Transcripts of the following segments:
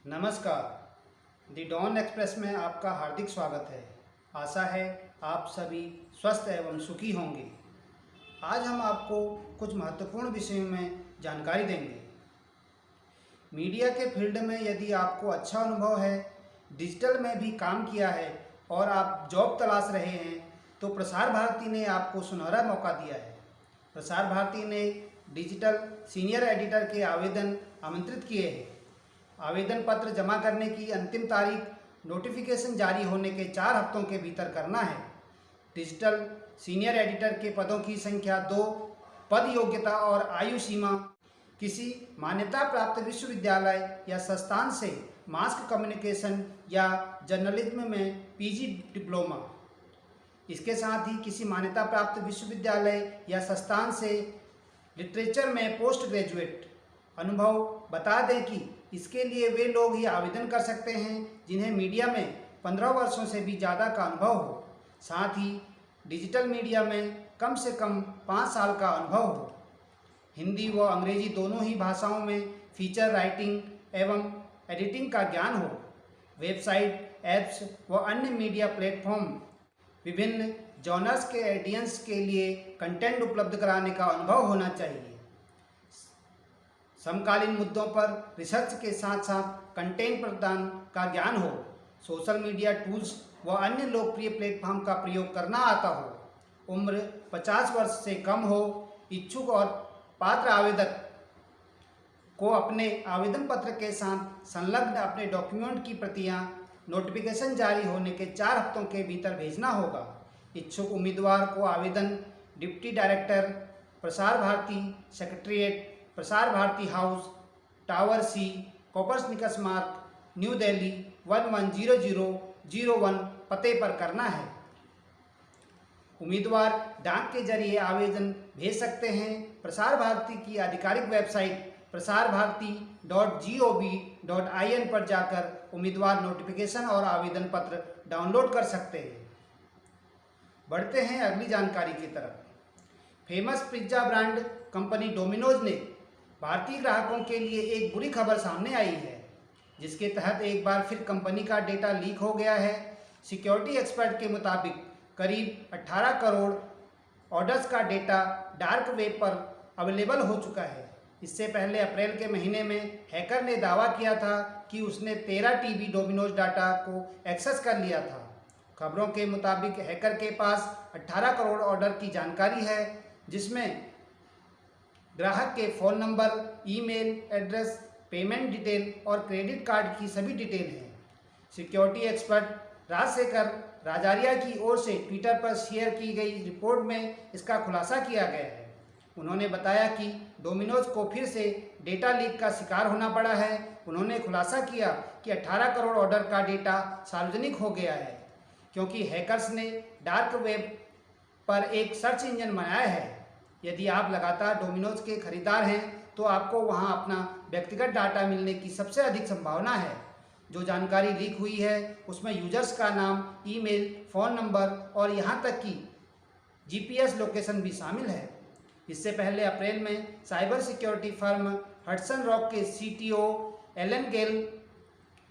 नमस्कार। दी don express में आपका हार्दिक स्वागत है। आशा है आप सभी स्वस्थ एवं सुखी होंगे। आज हम आपको कुछ महत्वपूर्ण विषयों में जानकारी देंगे। मीडिया के फील्ड में यदि आपको अच्छा अनुभव है, डिजिटल में भी काम किया है और आप जॉब तलाश रहे हैं तो प्रसार भारती ने आपको सुनहरा मौका दिया है। प्रसार भारती ने डिजिटल सीनियर एडिटर के आवेदन आमंत्रित किए हैं। आवेदन पत्र जमा करने की अंतिम तारीख नोटिफिकेशन जारी होने के 4 हफ्तों के भीतर करना है। डिजिटल सीनियर एडिटर के पदों की संख्या 2, पद योग्यता और आयु सीमा किसी मान्यता प्राप्त विश्वविद्यालय या संस्थान से मास कम्युनिकेशन या जर्नलिज्म में पीजी डिप्लोमा। इसके साथ ही किसी मान्यता प्राप्त विश्वविद्यालय या संस्थान से लिटरेचर में पोस्ट ग्रेजुएट अनुभव। बता दें कि इसके लिए वे लोग ही आवेदन कर सकते हैं जिन्हें मीडिया में 15 वर्षों से भी ज़्यादा का अनुभव हो, साथ ही डिजिटल मीडिया में कम से कम 5 साल का अनुभव हो। हिंदी व अंग्रेजी दोनों ही भाषाओं में फीचर राइटिंग एवं एडिटिंग का ज्ञान हो। वेबसाइट, ऐप्स व अन्य मीडिया प्लेटफॉर्म, विभिन्न जॉनर्स के ऑडियंस के लिए कंटेंट उपलब्ध कराने का अनुभव होना चाहिए। समकालीन मुद्दों पर रिसर्च के साथ साथ कंटेंट प्रदान का ज्ञान हो। सोशल मीडिया टूल्स व अन्य लोकप्रिय प्लेटफॉर्म का प्रयोग करना आता हो। उम्र 50 वर्ष से कम हो। इच्छुक और पात्र आवेदक को अपने आवेदन पत्र के साथ संलग्न अपने डॉक्यूमेंट की प्रतियां नोटिफिकेशन जारी होने के 4 हफ्तों के भीतर भेजना होगा। इच्छुक उम्मीदवार को आवेदन deputy director, Prasar Bharati secretariat, Prasar Bharati house, tower सी, कोपर्निकस मार्ग, न्यू दिल्ली 110001 पते पर करना है। उम्मीदवार डाक के जरिए आवेदन भेज सकते हैं। प्रसार भारती की आधिकारिक वेबसाइट prasarbharati.gov.in पर जाकर उम्मीदवार नोटिफिकेशन और आवेदन पत्र डाउनलोड कर सकते हैं। बढ़ते हैं अगली जानकारी की तरफ। Famous pizza brand company Domino's ने भारतीय ग्राहकों के लिए एक बुरी खबर सामने आई है, जिसके तहत एक बार फिर कंपनी का डेटा लीक हो गया है। सिक्योरिटी एक्सपर्ट के मुताबिक करीब 18 करोड़ ऑर्डर्स का डेटा डार्क वेब पर अवेलेबल हो चुका है। इससे पहले अप्रैल के महीने में हैकर ने दावा किया था कि उसने 13 टीबी डोमिनोज डाटा को एक्सेस कर लिया था। खबरों के मुताबिक हैकर के पास 18 करोड़ ऑर्डर की जानकारी है, जिसमें ग्राहक के phone number, email address, payment detail और क्रेडिट कार्ड की सभी डिटेल है। सिक्योरिटी एक्सपर्ट राजशेखर राजारिया की ओर से ट्विटर पर शेयर की गई रिपोर्ट में इसका खुलासा किया गया है। उन्होंने बताया कि डोमिनोज को फिर से डेटा लीक का शिकार होना पड़ा है। उन्होंने खुलासा किया कि 18 करोड़ ऑर्डर का डेटा सार्वजनिक हो गया है क्योंकि हैकर्स ने डार्क वेब पर एक सर्च इंजन बनाया है। यदि आप लगातार डोमिनोज के खरीदार हैं तो आपको वहां अपना व्यक्तिगत डाटा मिलने की सबसे अधिक संभावना है। जो जानकारी लीक हुई है उसमें यूजर्स का नाम, ईमेल, फ़ोन नंबर और यहां तक कि जीपीएस लोकेशन भी शामिल है। इससे पहले अप्रैल में cyber security firm Hudson rock के सीटीओ एलन गेल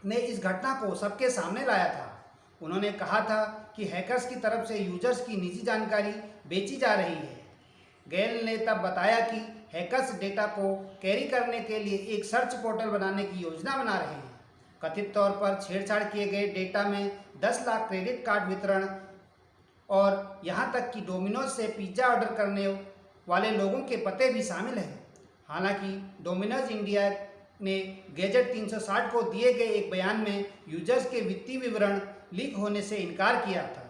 ने इस घटना को सबके सामने लाया था। उन्होंने कहा था कि हैकर्स की तरफ से यूजर्स की निजी जानकारी बेची जा रही है। गेल ने तब बताया कि हैकर्स डेटा को कैरी करने के लिए एक सर्च पोर्टल बनाने की योजना बना रहे हैं। कथित तौर पर छेड़छाड़ किए गए डेटा में 10 लाख क्रेडिट कार्ड वितरण और यहां तक कि डोमिनोज से पिज्जा ऑर्डर करने वाले लोगों के पते भी शामिल हैं। हालांकि डोमिनोज इंडिया ने गैजेट 360 को दिए गए एक बयान में यूजर्स के वित्तीय विवरण लीक होने से इनकार किया था।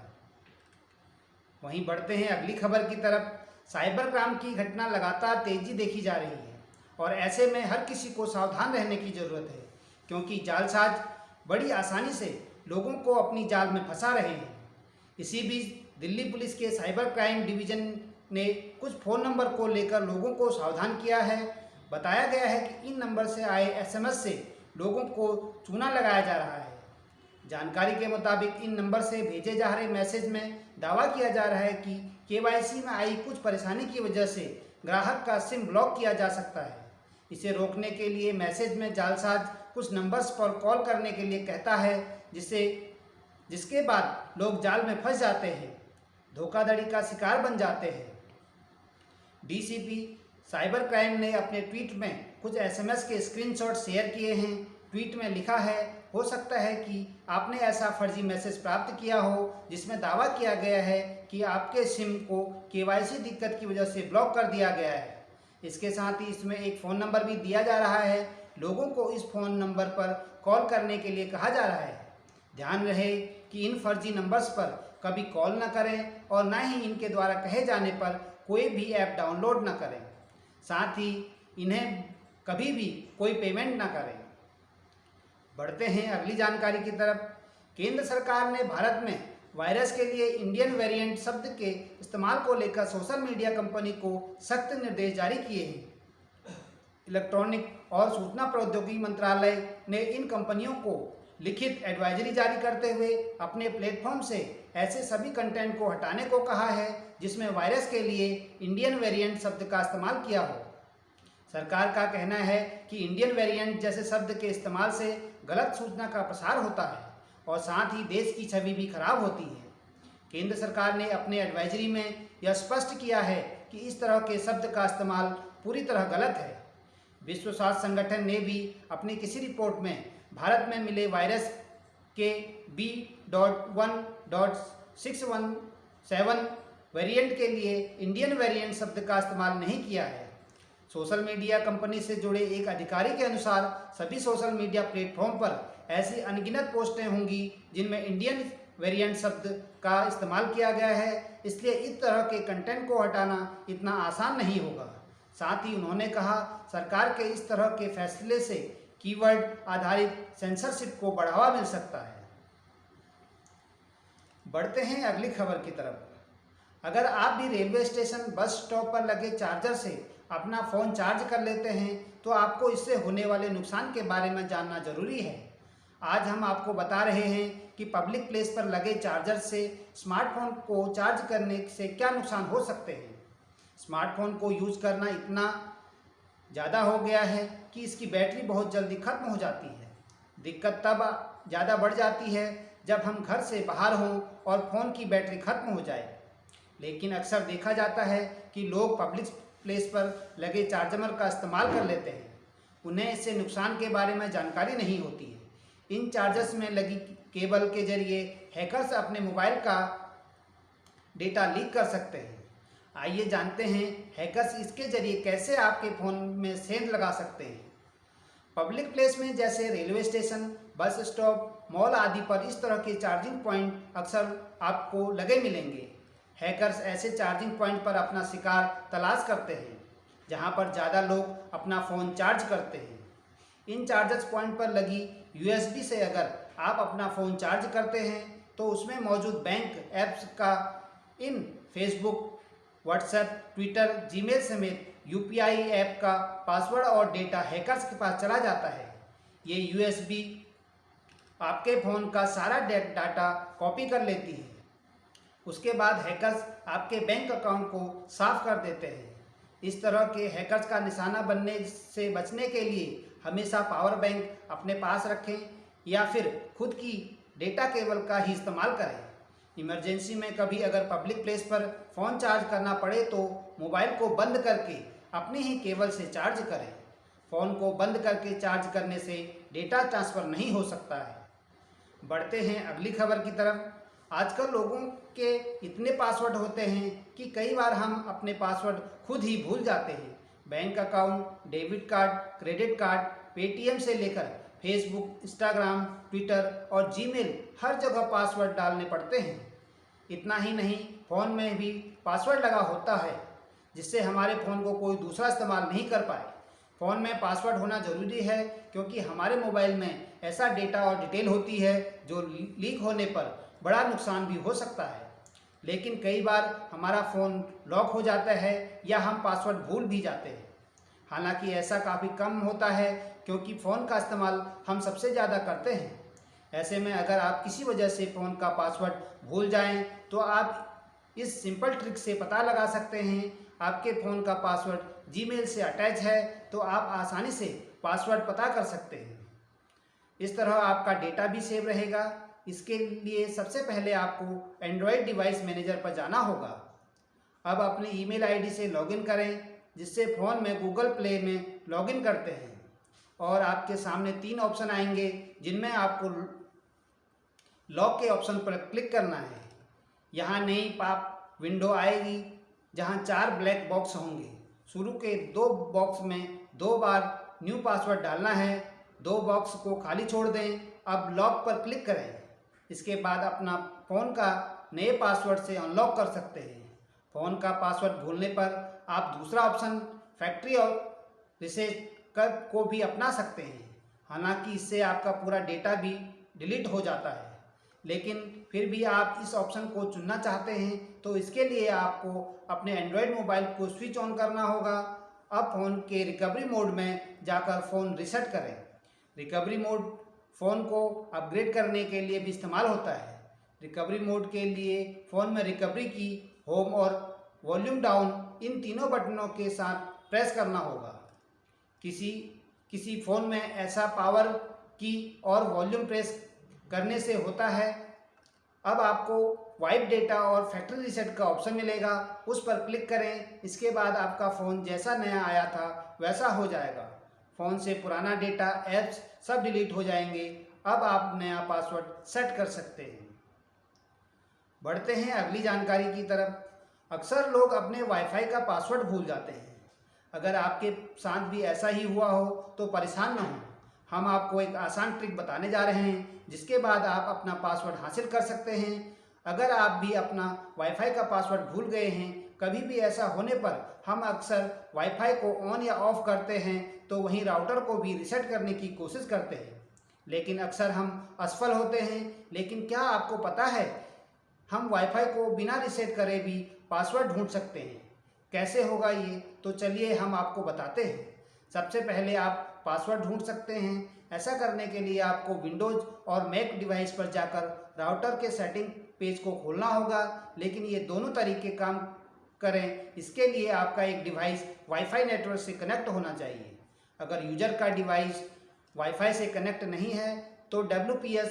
वहीं बढ़ते हैं अगली खबर की तरफ। साइबर क्राइम की घटना लगातार तेजी देखी जा रही है और ऐसे में हर किसी को सावधान रहने की ज़रूरत है, क्योंकि जालसाज बड़ी आसानी से लोगों को अपनी जाल में फंसा रहे हैं। इसी बीच दिल्ली पुलिस के साइबर क्राइम डिवीज़न ने कुछ फ़ोन नंबर को लेकर लोगों को सावधान किया है। बताया गया है कि इन नंबर से आए एसएमएस से लोगों को चूना लगाया जा रहा है। जानकारी के मुताबिक इन नंबर से भेजे जा रहे मैसेज में दावा किया जा रहा है कि केवाईसी में आई कुछ परेशानी की वजह से ग्राहक का सिम ब्लॉक किया जा सकता है। इसे रोकने के लिए मैसेज में जालसाज कुछ नंबर्स पर कॉल करने के लिए कहता है, जिसके बाद लोग जाल में फंस जाते हैं, धोखाधड़ी का शिकार बन जाते हैं। डीसीपी साइबर क्राइम ने अपने ट्वीट में कुछ एसएमएस के स्क्रीनशॉट शेयर किए हैं। ट्वीट में लिखा है, हो सकता है कि आपने ऐसा फर्जी मैसेज प्राप्त किया हो जिसमें दावा किया गया है कि आपके सिम को केवाईसी दिक्कत की वजह से ब्लॉक कर दिया गया है। इसके साथ ही इसमें एक फ़ोन नंबर भी दिया जा रहा है। लोगों को इस फ़ोन नंबर पर कॉल करने के लिए कहा जा रहा है। ध्यान रहे कि इन फर्जी नंबर्स पर कभी कॉल न करें और न ही इनके द्वारा कहे जाने पर कोई भी ऐप डाउनलोड न करें। साथ ही इन्हें कभी भी कोई पेमेंट न करें। बढ़ते हैं अगली जानकारी की तरफ। केंद्र सरकार ने भारत में वायरस के लिए इंडियन वेरिएंट शब्द के इस्तेमाल को लेकर सोशल मीडिया कंपनी को सख्त निर्देश जारी किए हैं। इलेक्ट्रॉनिक और सूचना प्रौद्योगिकी मंत्रालय ने इन कंपनियों को लिखित एडवाइजरी जारी करते हुए अपने प्लेटफॉर्म से ऐसे सभी कंटेंट को हटाने को कहा है जिसमें वायरस के लिए इंडियन वेरिएंट शब्द का इस्तेमाल किया हो। सरकार का कहना है कि इंडियन वेरिएंट जैसे शब्द के इस्तेमाल से गलत सूचना का प्रसार होता है और साथ ही देश की छवि भी खराब होती है। केंद्र सरकार ने अपने एडवाइजरी में यह स्पष्ट किया है कि इस तरह के शब्द का इस्तेमाल पूरी तरह गलत है। विश्व स्वास्थ्य संगठन ने भी अपनी किसी रिपोर्ट में भारत में मिले वायरस के B.1.617 वेरिएंट के लिए इंडियन वेरिएंट शब्द का इस्तेमाल नहीं किया है। सोशल मीडिया कंपनी से जुड़े एक अधिकारी के अनुसार सभी सोशल मीडिया प्लेटफॉर्म पर ऐसी अनगिनत पोस्टें होंगी जिनमें इंडियन वेरिएंट शब्द का इस्तेमाल किया गया है, इसलिए इस तरह के कंटेंट को हटाना इतना आसान नहीं होगा। साथ ही उन्होंने कहा, सरकार के इस तरह के फैसले से कीवर्ड आधारित सेंसरशिप को बढ़ावा मिल सकता है। बढ़ते हैं अगली खबर की तरफ। अगर आप भी रेलवे स्टेशन, बस स्टॉप पर लगे चार्जर से अपना फ़ोन चार्ज कर लेते हैं तो आपको इससे होने वाले नुकसान के बारे में जानना जरूरी है। आज हम आपको बता रहे हैं कि पब्लिक प्लेस पर लगे चार्जर से स्मार्टफोन को चार्ज करने से क्या नुकसान हो सकते हैं। स्मार्टफोन को यूज़ करना इतना ज़्यादा हो गया है कि इसकी बैटरी बहुत जल्दी ख़त्म हो जाती है। दिक्कत तब ज़्यादा बढ़ जाती है जब हम घर से बाहर हों और फ़ोन की बैटरी ख़त्म हो जाए। लेकिन अक्सर देखा जाता है कि लोग पब्लिक प्लेस पर लगे चार्जर का इस्तेमाल कर लेते हैं। उन्हें इससे नुकसान के बारे में जानकारी नहीं होती है। इन चार्जर्स में लगी केबल के जरिए हैकर्स अपने मोबाइल का डेटा लीक कर सकते हैं। आइए जानते हैं हैकर्स इसके जरिए कैसे आपके फ़ोन में सेंध लगा सकते हैं। पब्लिक प्लेस में जैसे railway station, bus stop, mall आदि पर इस तरह के चार्जिंग पॉइंट अक्सर आपको लगे मिलेंगे। हैकर्स ऐसे चार्जिंग पॉइंट पर अपना शिकार तलाश करते हैं जहां पर ज़्यादा लोग अपना फ़ोन चार्ज करते हैं। इन चार्जर्स पॉइंट पर लगी USB से अगर आप अपना फ़ोन चार्ज करते हैं तो उसमें मौजूद बैंक ऐप्स का in Facebook, WhatsApp, Twitter, Gmail समेत UPI ऐप का पासवर्ड और डेटा हैकर्स के पास चला जाता है। ये USB आपके फ़ोन का सारा डाटा कॉपी कर लेती है। उसके बाद हैकर्स आपके बैंक अकाउंट को साफ कर देते हैं। इस तरह के हैकर्स का निशाना बनने से बचने के लिए हमेशा पावर बैंक अपने पास रखें या फिर खुद की डेटा केबल का ही इस्तेमाल करें। इमरजेंसी में कभी अगर पब्लिक प्लेस पर फ़ोन चार्ज करना पड़े तो मोबाइल को बंद करके अपनी ही केबल से चार्ज करें। फ़ोन को बंद करके चार्ज करने से डेटा ट्रांसफ़र नहीं हो सकता है। बढ़ते हैं अगली खबर की तरफ। आजकल लोगों के इतने पासवर्ड होते हैं कि कई बार हम अपने पासवर्ड खुद ही भूल जाते हैं। Bank account, debit card, credit card, Paytm से लेकर फेसबुक, इंस्टाग्राम, ट्विटर और जीमेल हर जगह पासवर्ड डालने पड़ते हैं। इतना ही नहीं, फ़ोन में भी पासवर्ड लगा होता है जिससे हमारे फ़ोन को कोई दूसरा इस्तेमाल नहीं कर पाए। फ़ोन में पासवर्ड होना ज़रूरी है क्योंकि हमारे मोबाइल में ऐसा डेटा और डिटेल होती है जो लीक होने पर बड़ा नुकसान भी हो सकता है। लेकिन कई बार हमारा फ़ोन लॉक हो जाता है या हम पासवर्ड भूल भी जाते हैं। हालांकि ऐसा काफ़ी कम होता है क्योंकि फ़ोन का इस्तेमाल हम सबसे ज़्यादा करते हैं। ऐसे में अगर आप किसी वजह से फ़ोन का पासवर्ड भूल जाएं तो आप इस सिंपल ट्रिक से पता लगा सकते हैं। आपके फ़ोन का पासवर्ड जीमेल से अटैच है तो आप आसानी से पासवर्ड पता कर सकते हैं। इस तरह आपका डेटा भी सेव रहेगा। इसके लिए सबसे पहले आपको एंड्रॉयड डिवाइस मैनेजर पर जाना होगा। अब अपनी ईमेल आईडी से लॉगिन करें, जिससे फ़ोन में गूगल प्ले में लॉगिन करते हैं और आपके सामने 3 ऑप्शन आएंगे, जिनमें आपको लॉक के ऑप्शन पर क्लिक करना है। यहाँ नई पॉप विंडो आएगी जहाँ 4 ब्लैक बॉक्स होंगे। शुरू के 2 बॉक्स में 2 बार न्यू पासवर्ड डालना है, 2 बॉक्स को खाली छोड़ दें। अब लॉक पर क्लिक करें। इसके बाद अपना फ़ोन का नए पासवर्ड से अनलॉक कर सकते हैं। फ़ोन का पासवर्ड भूलने पर आप दूसरा ऑप्शन फैक्ट्री और रिसेट कर को भी अपना सकते हैं। हालांकि इससे आपका पूरा डेटा भी डिलीट हो जाता है, लेकिन फिर भी आप इस ऑप्शन को चुनना चाहते हैं तो इसके लिए आपको अपने एंड्रॉयड मोबाइल को स्विच ऑन करना होगा। अब फ़ोन के रिकवरी मोड में जाकर फ़ोन रीसेट करें। रिकवरी मोड फ़ोन को अपग्रेड करने के लिए भी इस्तेमाल होता है। रिकवरी मोड के लिए फ़ोन में रिकवरी की, होम और वॉल्यूम डाउन इन तीनों बटनों के साथ प्रेस करना होगा। किसी फ़ोन में ऐसा पावर की और वॉल्यूम प्रेस करने से होता है। अब आपको वाइप डेटा और फैक्ट्री रीसेट का ऑप्शन मिलेगा, उस पर क्लिक करें। इसके बाद आपका फ़ोन जैसा नया आया था वैसा हो जाएगा। फ़ोन से पुराना डेटा, ऐप्स सब डिलीट हो जाएंगे। अब आप नया पासवर्ड सेट कर सकते हैं। बढ़ते हैं अगली जानकारी की तरफ। अक्सर लोग अपने वाईफाई का पासवर्ड भूल जाते हैं। अगर आपके साथ भी ऐसा ही हुआ हो तो परेशान न हो। हम आपको एक आसान ट्रिक बताने जा रहे हैं, जिसके बाद आप अपना पासवर्ड हासिल कर सकते हैं। अगर आप भी अपना वाईफाई का पासवर्ड भूल गए हैं, कभी भी ऐसा होने पर हम अक्सर वाईफाई को ऑन या ऑफ करते हैं, तो वहीं राउटर को भी रीसेट करने की कोशिश करते हैं, लेकिन अक्सर हम असफल होते हैं। लेकिन क्या आपको पता है, हम वाईफाई को बिना रीसेट करे भी पासवर्ड ढूंढ सकते हैं। कैसे होगा ये, तो चलिए हम आपको बताते हैं। सबसे पहले आप पासवर्ड ढूंढ सकते हैं। ऐसा करने के लिए आपको विंडोज़ और मैक डिवाइस पर जाकर राउटर के सेटिंग पेज को खोलना होगा, लेकिन ये दोनों तरीके काम करें इसके लिए आपका एक डिवाइस वाईफाई नेटवर्क से कनेक्ट होना चाहिए। अगर यूजर का डिवाइस वाईफाई से कनेक्ट नहीं है तो WPS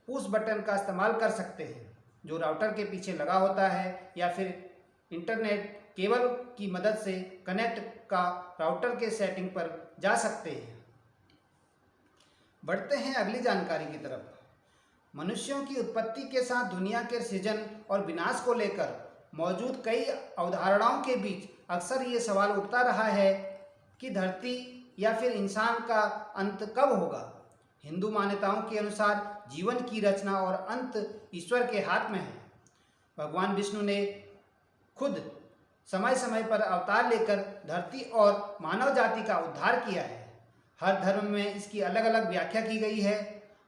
पुश बटन का इस्तेमाल कर सकते हैं, जो राउटर के पीछे लगा होता है, या फिर इंटरनेट केबल की मदद से कनेक्ट का राउटर के सेटिंग पर जा सकते हैं। बढ़ते हैं अगली जानकारी की तरफ। मनुष्यों की उत्पत्ति के साथ दुनिया के सृजन और विनाश को लेकर मौजूद कई अवधारणाओं के बीच अक्सर ये सवाल उठता रहा है कि धरती या फिर इंसान का अंत कब होगा। हिंदू मान्यताओं के अनुसार जीवन की रचना और अंत ईश्वर के हाथ में है। भगवान विष्णु ने खुद समय समय पर अवतार लेकर धरती और मानव जाति का उद्धार किया है। हर धर्म में इसकी अलग अलग व्याख्या की गई है।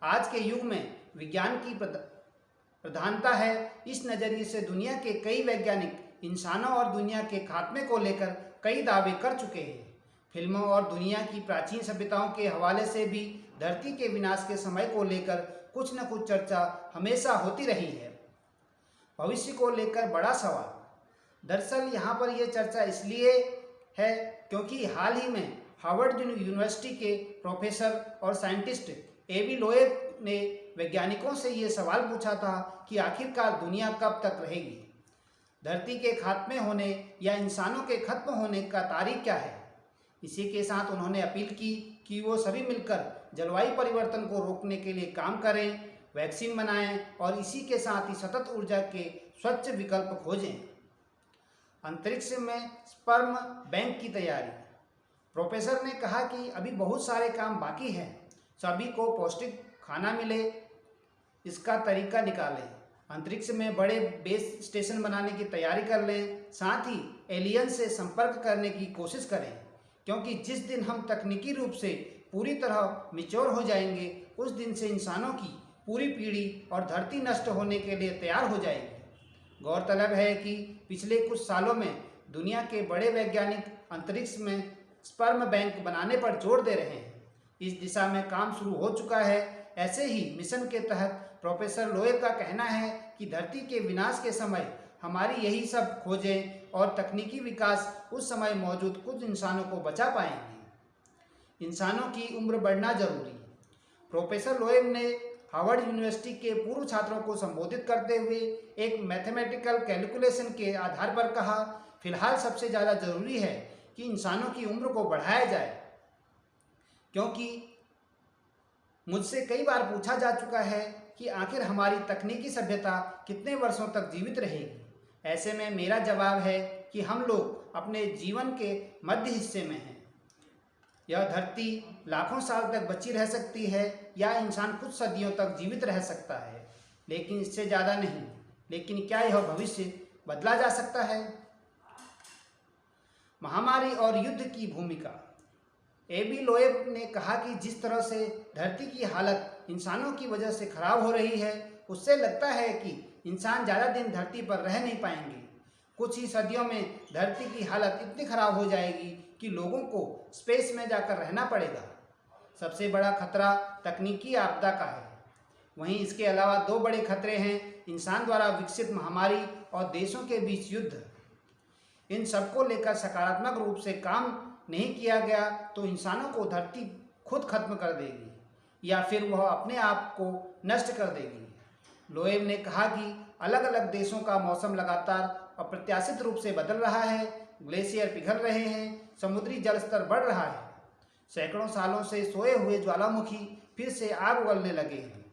आज के युग में विज्ञान की प्रधानता है। इस नज़रिए से दुनिया के कई वैज्ञानिक इंसानों और दुनिया के खात्मे को लेकर कई दावे कर चुके हैं। फिल्मों और दुनिया की प्राचीन सभ्यताओं के हवाले से भी धरती के विनाश के समय को लेकर कुछ न कुछ चर्चा हमेशा होती रही है। भविष्य को लेकर बड़ा सवाल। दरअसल यहाँ पर यह चर्चा इसलिए है क्योंकि हाल ही में हार्वर्ड यूनिवर्सिटी के प्रोफेसर और साइंटिस्ट एबी लोएब ने वैज्ञानिकों से ये सवाल पूछा था कि आखिरकार दुनिया कब तक रहेगी। धरती के खात्मे होने या इंसानों के खत्म होने का तारीख क्या है। इसी के साथ उन्होंने अपील की कि वो सभी मिलकर जलवायु परिवर्तन को रोकने के लिए काम करें, वैक्सीन बनाएं और इसी के साथ ही सतत ऊर्जा के स्वच्छ विकल्प खोजें। अंतरिक्ष में स्पर्म बैंक की तैयारी। प्रोफेसर ने कहा कि अभी बहुत सारे काम बाकी हैं। सभी को पौष्टिक खाना मिले, इसका तरीका निकालें। अंतरिक्ष में बड़े बेस स्टेशन बनाने की तैयारी कर लें। साथ ही एलियन से संपर्क करने की कोशिश करें, क्योंकि जिस दिन हम तकनीकी रूप से पूरी तरह मैच्योर हो जाएंगे, उस दिन से इंसानों की पूरी पीढ़ी और धरती नष्ट होने के लिए तैयार हो जाएगी। गौरतलब है कि पिछले कुछ सालों में दुनिया के बड़े वैज्ञानिक अंतरिक्ष में स्पर्म बैंक बनाने पर जोर दे रहे हैं। इस दिशा में काम शुरू हो चुका है। ऐसे ही मिशन के तहत प्रोफेसर लोएब का कहना है कि धरती के विनाश के समय हमारी यही सब खोजें और तकनीकी विकास उस समय मौजूद कुछ इंसानों को बचा पाएंगे। इंसानों की उम्र बढ़ना जरूरी। प्रोफेसर लोएब ने हार्वर्ड यूनिवर्सिटी के पूर्व छात्रों को संबोधित करते हुए एक मैथमेटिकल कैलकुलेशन के आधार पर कहा, फिलहाल सबसे ज़्यादा ज़रूरी है कि इंसानों की उम्र को बढ़ाया जाए, क्योंकि मुझसे कई बार पूछा जा चुका है कि आखिर हमारी तकनीकी सभ्यता कितने वर्षों तक जीवित रहेगी। ऐसे में मेरा जवाब है कि हम लोग अपने जीवन के मध्य हिस्से में हैं। यह धरती लाखों साल तक बची रह सकती है या इंसान कुछ सदियों तक जीवित रह सकता है, लेकिन इससे ज़्यादा नहीं। लेकिन क्या यह भविष्य बदला जा सकता है? महामारी और युद्ध की भूमिका। एबी लोएब ने कहा कि जिस तरह से धरती की हालत इंसानों की वजह से खराब हो रही है, उससे लगता है कि इंसान ज़्यादा दिन धरती पर रह नहीं पाएंगे। कुछ ही सदियों में धरती की हालत इतनी खराब हो जाएगी कि लोगों को स्पेस में जाकर रहना पड़ेगा। सबसे बड़ा खतरा तकनीकी आपदा का है। वहीं इसके अलावा दो बड़े खतरे हैं, इंसान द्वारा विकसित महामारी और देशों के बीच युद्ध। इन सबको लेकर सकारात्मक रूप से काम नहीं किया गया तो इंसानों को धरती खुद खत्म कर देगी या फिर वह अपने आप को नष्ट कर देगी। लोएब ने कहा कि अलग अलग देशों का मौसम लगातार अप्रत्याशित रूप से बदल रहा है, ग्लेशियर पिघल रहे हैं, समुद्री जल स्तर बढ़ रहा है, सैकड़ों सालों से सोए हुए ज्वालामुखी फिर से आग उगलने लगे हैं,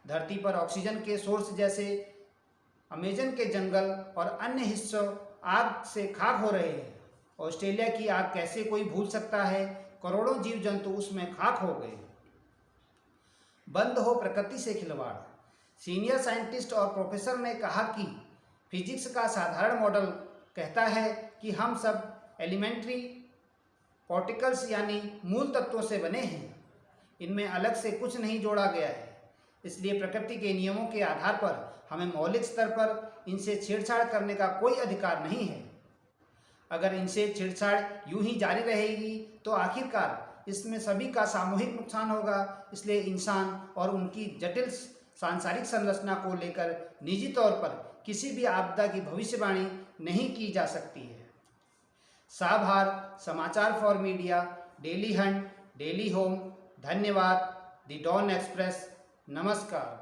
धरती पर ऑक्सीजन के सोर्स जैसे अमेजन के जंगल और अन्य हिस्सों आग से खाक हो रहे हैं। ऑस्ट्रेलिया की आग कैसे कोई भूल सकता है, करोड़ों जीव जंतु उसमें खाक हो गए। बंद हो प्रकृति से खिलवाड़। सीनियर साइंटिस्ट और प्रोफेसर ने कहा कि फिजिक्स का साधारण मॉडल कहता है कि हम सब एलिमेंट्री पार्टिकल्स यानी मूल तत्वों से बने हैं, इनमें अलग से कुछ नहीं जोड़ा गया है। इसलिए प्रकृति के नियमों के आधार पर हमें मौलिक स्तर पर इनसे छेड़छाड़ करने का कोई अधिकार नहीं है। अगर इनसे छेड़छाड़ यूं ही जारी रहेगी तो आखिरकार इसमें सभी का सामूहिक नुकसान होगा। इसलिए इंसान और उनकी जटिल सांसारिक संरचना को लेकर निजी तौर पर किसी भी आपदा की भविष्यवाणी नहीं की जा सकती है। साभार, समाचार for media, Daily Hunt, Daily Home. धन्यवाद। The Dawn Express. नमस्कार।